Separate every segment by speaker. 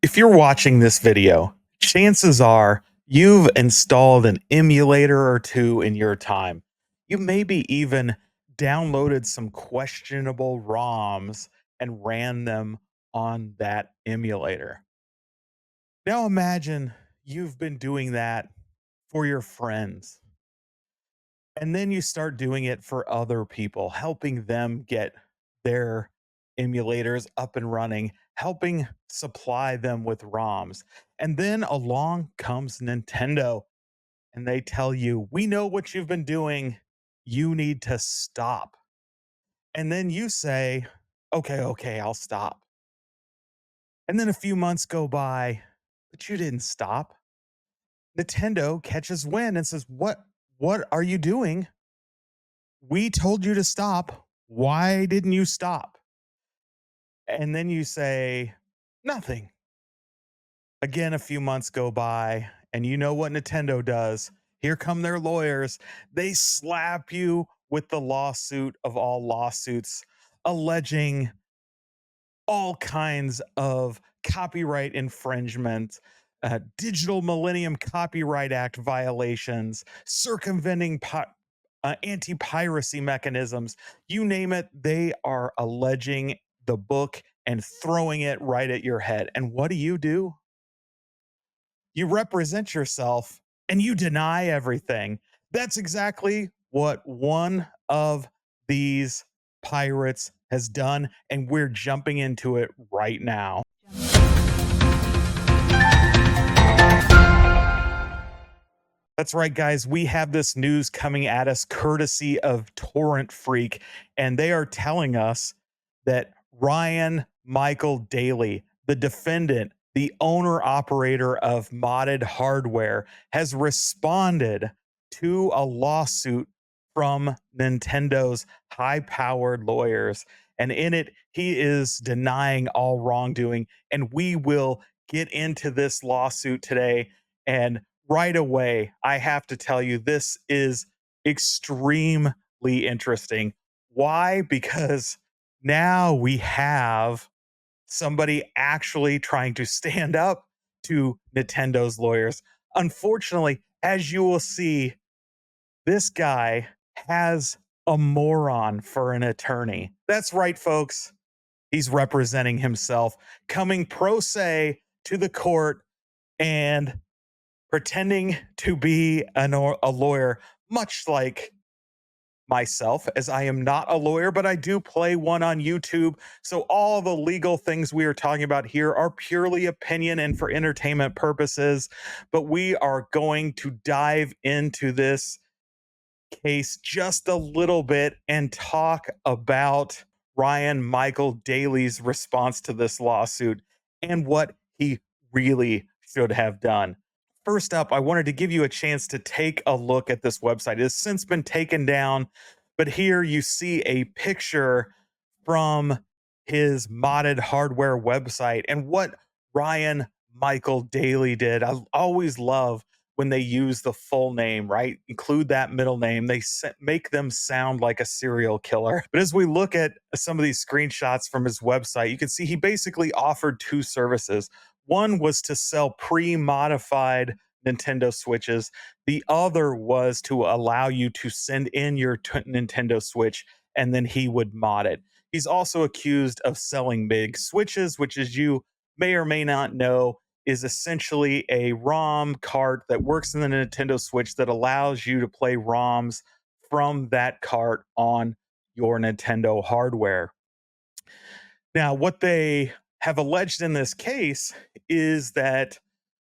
Speaker 1: If you're watching this video, chances are you've installed an emulator or two in your time. You maybe even downloaded some questionable ROMs and ran them on that emulator. Now imagine you've been doing that for your friends, and then you start doing it for other people, helping them get their emulators up and running, helping supply them with ROMs. And then along comes Nintendo and they tell you, "We know what you've been doing. You need to stop." And then you say, "Okay, okay, I'll stop." And then a few months go by, but you didn't stop. Nintendo catches wind and says, "What are you doing? We told you to stop. Why didn't you stop?" And then you say, "Nothing." Again, a few months go by, and you know what Nintendo does. Here come their lawyers. They slap you with the lawsuit of all lawsuits, alleging all kinds of copyright infringement, Digital Millennium Copyright Act violations, circumventing anti piracy mechanisms. You name it, they are alleging the book and throwing it right at your head. And what do? You represent yourself and you deny everything. That's exactly what one of these pirates has done, and we're jumping into it right now. That's right, guys. We have this news coming at us courtesy of Torrent Freak, and they are telling us that Ryan Michael Daly, the defendant, the owner operator of modded hardware, has responded to a lawsuit from Nintendo's high powered lawyers. And in it, he is denying all wrongdoing. And we will get into this lawsuit today. And right away, I have to tell you, this is extremely interesting. Why? Because now we have somebody actually trying to stand up to Nintendo's lawyers. Unfortunately, as you will see, this guy has a moron for an attorney. That's right, folks. He's representing himself, coming pro se to the court and pretending to be a lawyer, much like myself, as I am not a lawyer, but I do play one on YouTube. So all the legal things we are talking about here are purely opinion and for entertainment purposes. But we are going to dive into this case just a little bit and talk about Ryan Michael Daly's response to this lawsuit and what he really should have done. First up, I wanted to give you a chance to take a look at this website. It has since been taken down, but here you see a picture from his modded hardware website and what Ryan Michael Daly did. I always love when they use the full name, right? Include that middle name. They make them sound like a serial killer. But as we look at some of these screenshots from his website, you can see he basically offered two services. One was to sell pre-modified Nintendo Switches. The other was to allow you to send in your Nintendo Switch and then he would mod it. He's also accused of selling MIG switches, which, as you may or may not know, is essentially a ROM cart that works in the Nintendo Switch that allows you to play ROMs from that cart on your Nintendo hardware. Now, what they have alleged in this case is that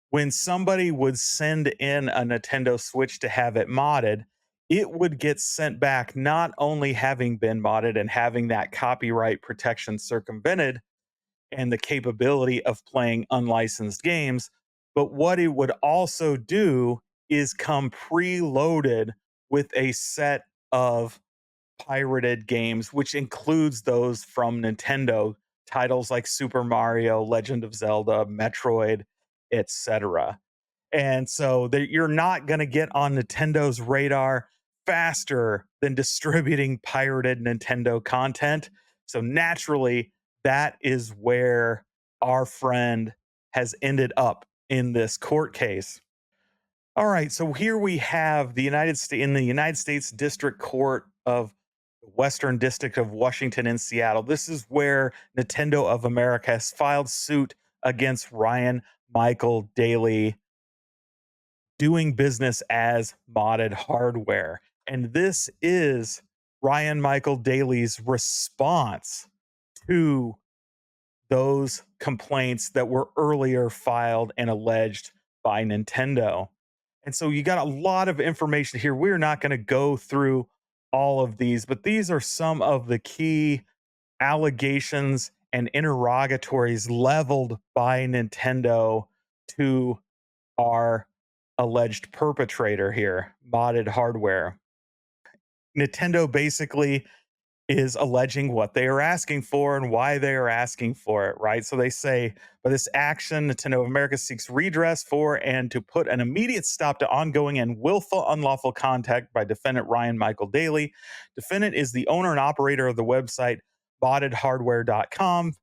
Speaker 1: when somebody would send in a Nintendo Switch to have it modded, it would get sent back not only having been modded and having that copyright protection circumvented and the capability of playing unlicensed games, but what it would also do is come preloaded with a set of pirated games, which includes those from Nintendo, titles like Super Mario, Legend of Zelda, Metroid, etc. And so you're not going to get on Nintendo's radar faster than distributing pirated Nintendo content. So naturally, that is where our friend has ended up in this court case. All right, so here we have the United States in the United States District Court of the Western District of Washington in Seattle. This is where Nintendo of America has filed suit against Ryan Michael Daly, doing business as modded hardware. And this is Ryan Michael Daly's response to those complaints that were earlier filed and alleged by Nintendo. And so you got a lot of information here. We're not going to go through all of these, but these are some of the key allegations and interrogatories leveled by Nintendo to our alleged perpetrator here, modded hardware. Nintendo basically is alleging what they are asking for and why they are asking for it, right? So they say, by this action, Nintendo of America seeks redress for and to put an immediate stop to ongoing and willful unlawful contact by defendant Ryan Michael Daly. Defendant is the owner and operator of the website moddedhardware.com,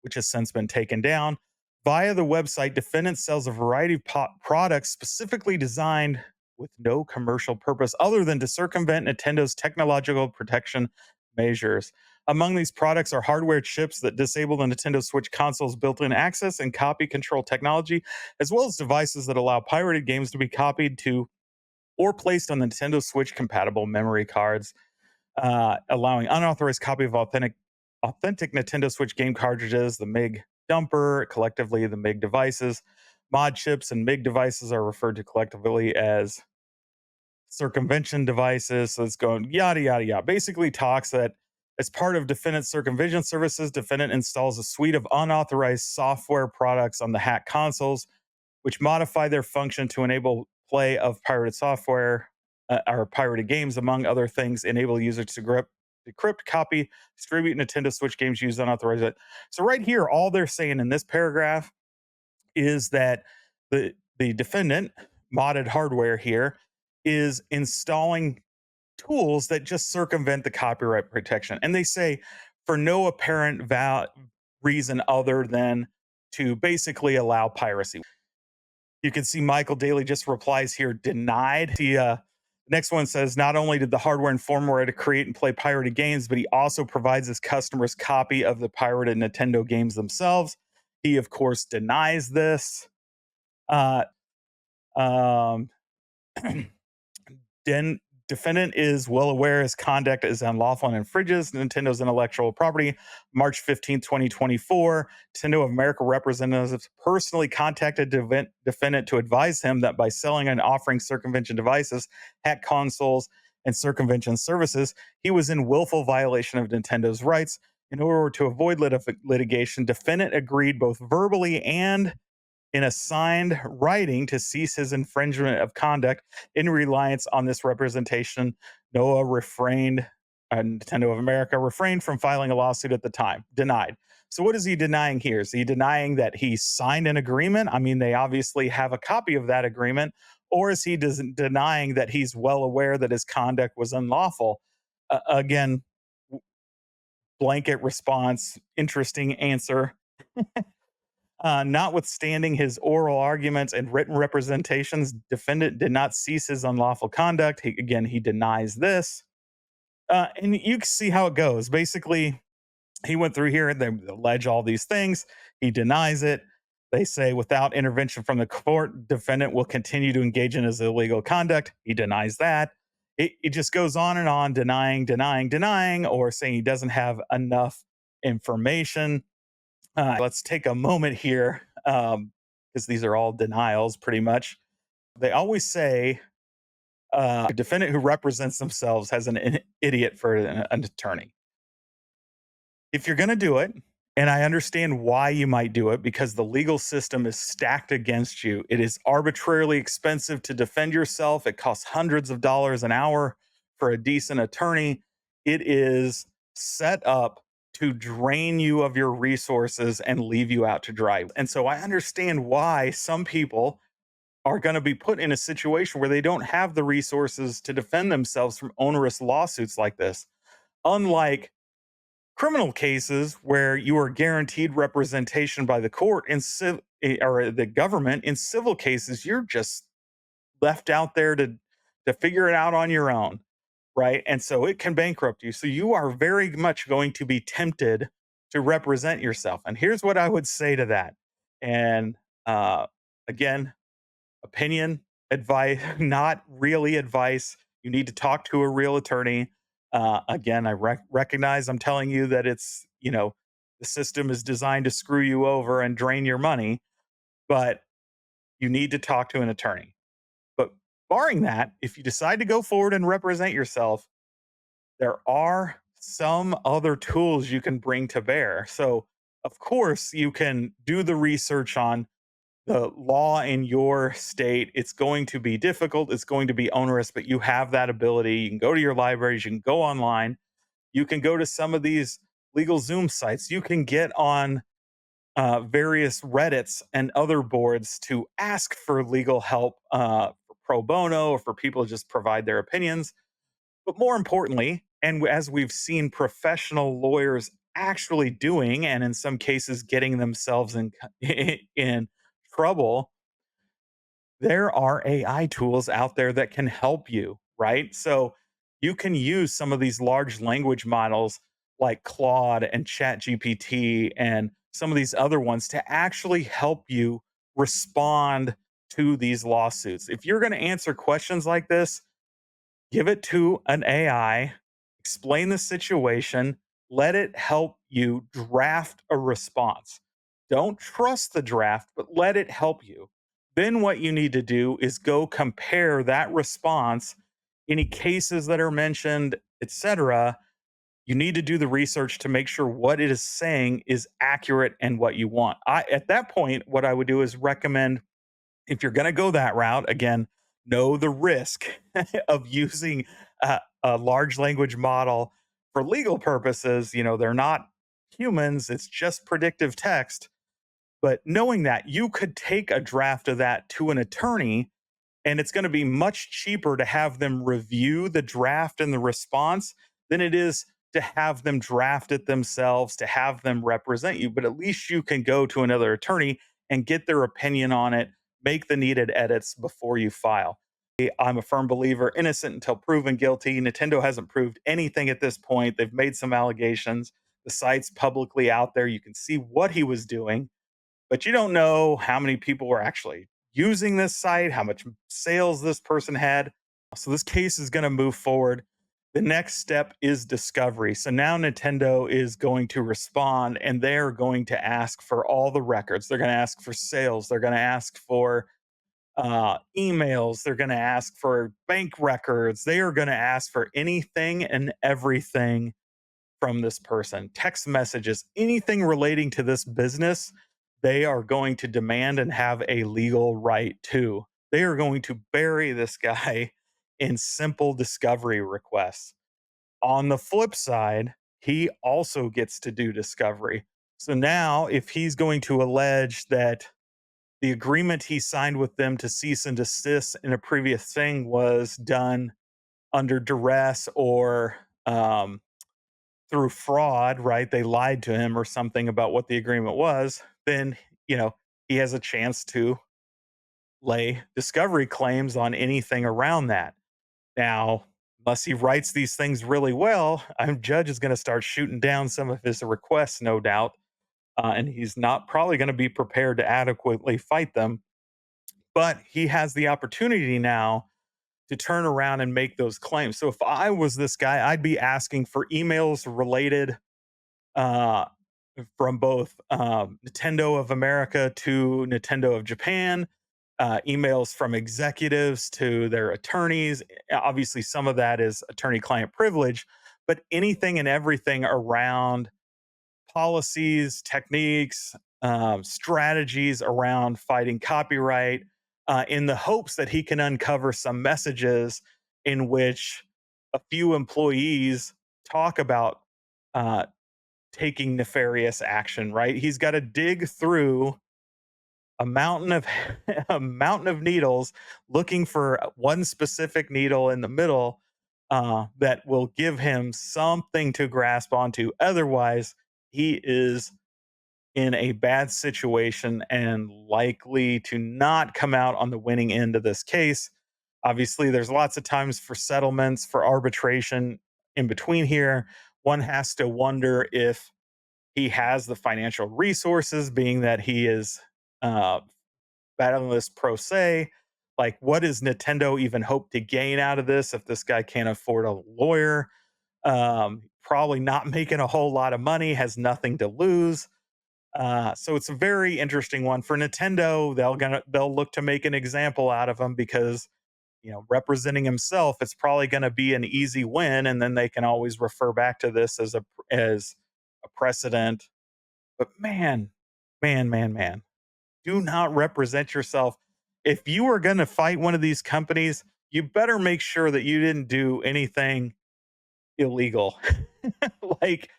Speaker 1: which has since been taken down. Via the website, defendant sells a variety of products specifically designed with no commercial purpose other than to circumvent Nintendo's technological protection measures. Among these products are hardware chips that disable the Nintendo Switch console's built-in access and copy control technology, as well as devices that allow pirated games to be copied to or placed on the Nintendo Switch compatible memory cards, allowing unauthorized copy of authentic Nintendo Switch game cartridges, the MIG dumper, collectively the MIG devices. Mod chips and MIG devices are referred to collectively as circumvention devices. So it's going yada, yada, yada. Basically talks that as part of defendant circumvention services, defendant installs a suite of unauthorized software products on the hack consoles, which modify their function to enable play of pirated software or pirated games, among other things, enable users to decrypt, copy, distribute Nintendo Switch games used unauthorized. So right here, all they're saying in this paragraph is that the defendant, modded hardware here, is installing tools that just circumvent the copyright protection. And they say for no apparent reason other than to basically allow piracy. You can see Michael Daly just replies here, denied. The next one says, not only did the hardware and firmware to create and play pirated games, but he also provides his customers copy of the pirated Nintendo games themselves. He, of course, denies this. Um, defendant is well aware his conduct is unlawful and infringes Nintendo's intellectual property. March 15, 2024, Nintendo of America representatives personally contacted defendant to advise him that by selling and offering circumvention devices, hack consoles, and circumvention services, he was in willful violation of Nintendo's rights. In order to avoid litigation, defendant agreed both verbally and in a signed writing to cease his infringement of conduct. In reliance on this representation, Nintendo of America refrained from filing a lawsuit at the time. Denied. So what is he denying here? Is he denying that he signed an agreement? I mean, they obviously have a copy of that agreement. Or is he denying that he's well aware that his conduct was unlawful? Again, blanket response, interesting answer. Notwithstanding his oral arguments and written representations, defendant did not cease his unlawful conduct. He denies this. And you can see how it goes. Basically, he went through here and they allege all these things. He denies it. They say without intervention from the court, defendant will continue to engage in his illegal conduct. He denies that. It just goes on, denying, or saying he doesn't have enough information. Let's take a moment here, because these are all denials pretty much. They always say a defendant who represents themselves has an idiot for an attorney. If you're going to do it, and I understand why you might do it, because the legal system is stacked against you. It is arbitrarily expensive to defend yourself. It costs hundreds of dollars an hour for a decent attorney. It is set up to drain you of your resources and leave you out to dry. And so I understand why some people are going to be put in a situation where they don't have the resources to defend themselves from onerous lawsuits like this. Unlike criminal cases where you are guaranteed representation by the court, in or the government. In civil cases, you're just left out there to figure it out on your own, right? And so it can bankrupt you. So you are very much going to be tempted to represent yourself. And here's what I would say to that. And uh, again, opinion, advice, not really advice. You need to talk to a real attorney. Again, I recognize I'm telling you that the system is designed to screw you over and drain your money, but you need to talk to an attorney. But barring that, if you decide to go forward and represent yourself, there are some other tools you can bring to bear. So, of course, you can do the research on the law in your state. It's going to be difficult, it's going to be onerous, but you have that ability. You can go to your libraries, you can go online, you can go to some of these legal Zoom sites, you can get on various Reddits and other boards to ask for legal help, for pro bono, or for people to just provide their opinions. But more importantly, and as we've seen professional lawyers actually doing, and in some cases getting themselves in in trouble, there are AI tools out there that can help you, right? So you can use some of these large language models like Claude and ChatGPT and some of these other ones to actually help you respond to these lawsuits. If you're going to answer questions like this, give it to an AI, explain the situation, let it help you draft a response. Don't trust the draft, but let it help you. Then what you need to do is go compare that response, any cases that are mentioned, etc. You need to do the research to make sure what it is saying is accurate and what you want. At that point, what I would do is recommend, if you're going to go that route, again, know the risk of using a large language model for legal purposes. They're not humans, it's just predictive text. But knowing that, you could take a draft of that to an attorney, and it's going to be much cheaper to have them review the draft and the response than it is to have them draft it themselves, to have them represent you. But at least you can go to another attorney and get their opinion on it, make the needed edits before you file. I'm a firm believer, innocent until proven guilty. Nintendo hasn't proved anything at this point. They've made some allegations. The site's publicly out there. You can see what he was doing, but you don't know how many people were actually using this site, how much sales this person had. So this case is going to move forward. The next step is discovery. So now Nintendo is going to respond, and they're going to ask for all the records. They're going to ask for sales. They're going to ask for emails. They're going to ask for bank records. They are going to ask for anything and everything from this person, text messages, anything relating to this business. They are going to demand and have a legal right to. They are going to bury this guy in simple discovery requests. On the flip side, he also gets to do discovery. So now, if he's going to allege that the agreement he signed with them to cease and desist in a previous thing was done under duress or through fraud, right? They lied to him or something about what the agreement was, then, he has a chance to lay discovery claims on anything around that. Now, unless he writes these things really well, I'm judge is going to start shooting down some of his requests, no doubt. And he's not probably going to be prepared to adequately fight them. But he has the opportunity now to turn around and make those claims. So if I was this guy, I'd be asking for emails related uh, from both Nintendo of America to Nintendo of Japan, emails from executives to their attorneys. Obviously, some of that is attorney client privilege, but anything and everything around policies, techniques, strategies around fighting copyright, in the hopes that he can uncover some messages in which a few employees talk about uh, taking nefarious action. Right? He's got to dig through a mountain of a mountain of needles, looking for one specific needle in the middle that will give him something to grasp onto. Otherwise, he is in a bad situation and likely to not come out on the winning end of this case. Obviously, there's lots of times for settlements, for arbitration in between here. One has to wonder if he has the financial resources, being that he is uh, battling pro se. Like, what does Nintendo even hope to gain out of this if this guy can't afford a lawyer? Probably not making a whole lot of money, has nothing to lose. So it's a very interesting one for Nintendo. They'll look to make an example out of him because representing himself, it's probably going to be an easy win, and then they can always refer back to this as a precedent. But man, do not represent yourself. If you are going to fight one of these companies, you better make sure that you didn't do anything illegal. Like,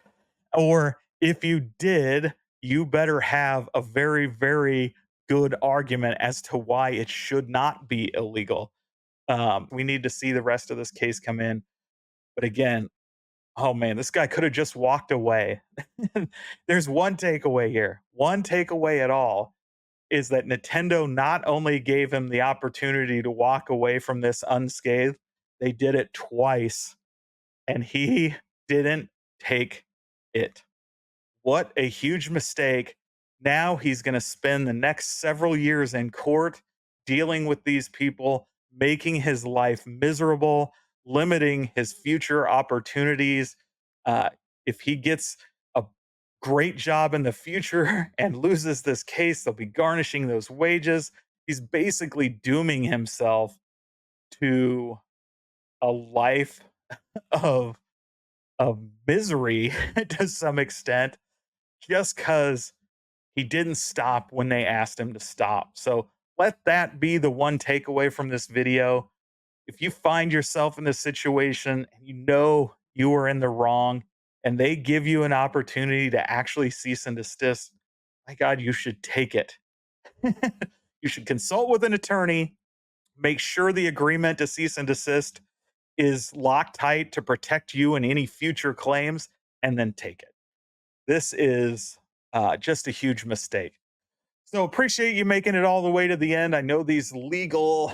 Speaker 1: or if you did, you better have a very, very good argument as to why it should not be illegal. We need to see the rest of this case come in. But again, oh man, this guy could have just walked away. There's one takeaway here. One takeaway at all is that Nintendo not only gave him the opportunity to walk away from this unscathed, they did it twice, and he didn't take it. What a huge mistake. Now he's going to spend the next several years in court dealing with these people, making his life miserable, limiting his future opportunities. Uh, if he gets a great job in the future and loses this case, they'll be garnishing those wages. He's basically dooming himself to a life of misery to some extent, just because he didn't stop when they asked him to stop. So let that be the one takeaway from this video. If you find yourself in this situation and you know you are in the wrong and they give you an opportunity to actually cease and desist, my God, you should take it. You should consult with an attorney, make sure the agreement to cease and desist is locked tight to protect you in any future claims, and then take it. This is just a huge mistake. So appreciate you making it all the way to the end. I know these legal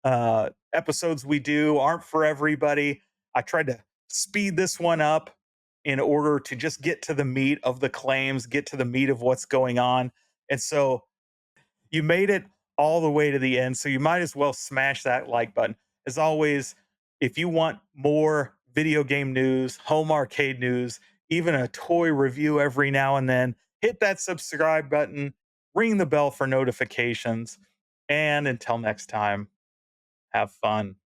Speaker 1: episodes we do aren't for everybody. I tried to speed this one up in order to just get to the meat of the claims, get to the meat of what's going on. And so you made it all the way to the end. So you might as well smash that like button. As always, if you want more video game news, home arcade news, even a toy review every now and then, hit that subscribe button, ring the bell for notifications. And until next time, have fun.